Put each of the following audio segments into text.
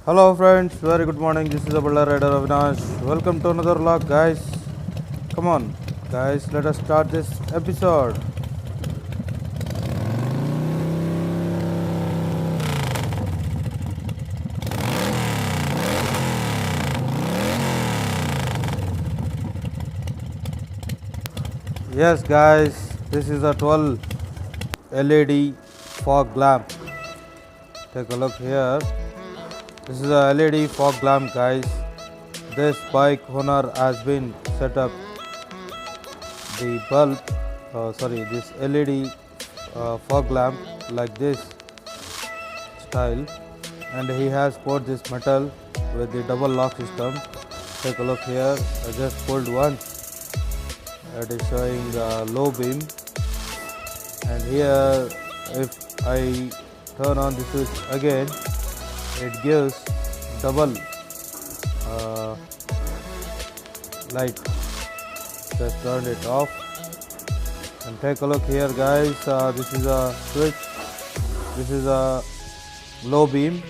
Hello friends, very good morning. This is the Ballari rider Avinash. Welcome to another vlog, guys. Come on, guys, let us start this episode. Yes, guys, this is a 12 LED fog lamp. Take a look here. This is a LED fog lamp, guys. This bike owner has been set up the bulb, this LED fog lamp like this style, and he has put this metal with the double lock system. Take a look here. I just pulled once. It is showing low beam, and here if I turn on the switch again, it gives double light. Just turn it off and take a look here, guys. This is a switch, this is a low beam,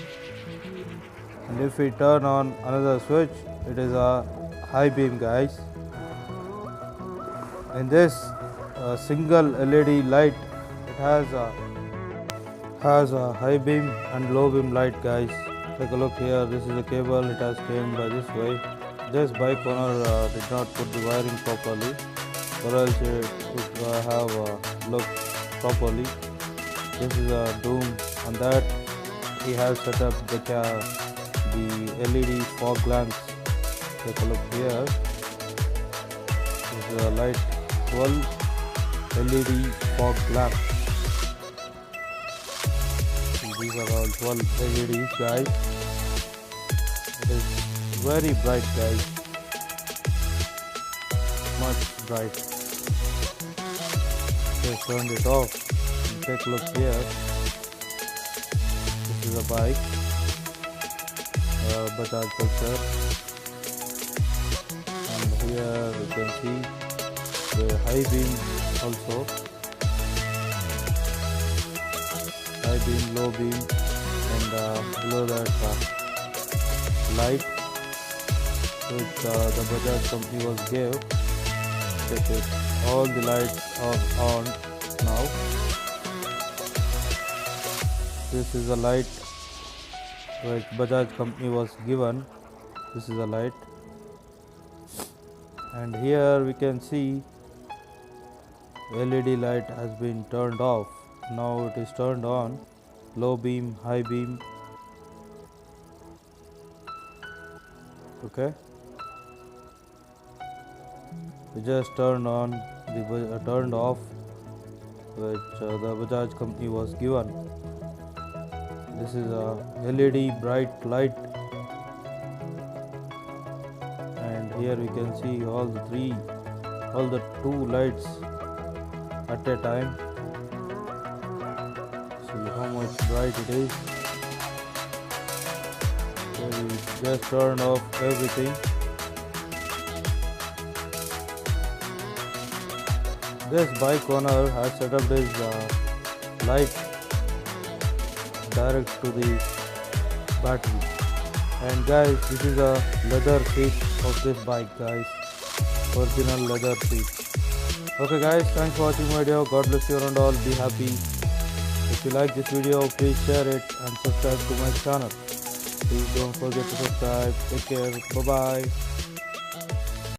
and if we turn on another switch, it is a high beam, guys. In this single LED light, it has a high beam and low beam light, guys. Take a look here. This is a cable. It has came by this way. This bike owner did not put the wiring properly, or else it would have looked properly. This is a doom. On that, he has set up the LED fog lamps. Take a look here. This is a light 12 LED fog lamp. These are all 12 LEDs, guys. It is very bright, guys. Much bright. Just turned it off. Take a look here. This is a bike, Bajaj Pulsar, and here you can see the high beam also. High beam, low beam, and below that light which the Bajaj company was gave. Check it. All the lights are on now. This is a light which Bajaj company was given. This is a light, and here we can see LED light has been turned off. Now it is turned on. Low beam, high beam. Okay. We just turned on turned off, which the Bajaj company was given. This is a LED bright light, and here we can see all the two lights at a time. See how much bright it is. So we just turn off everything. This bike owner has set up this light direct to the battery. And guys, this is a leather seat of this bike, guys. Original leather seat. Okay guys, thanks for watching my video. God bless you and all. Be happy. If you like this video, please share it and subscribe to my channel. Please don't forget to subscribe. Take care. Bye bye.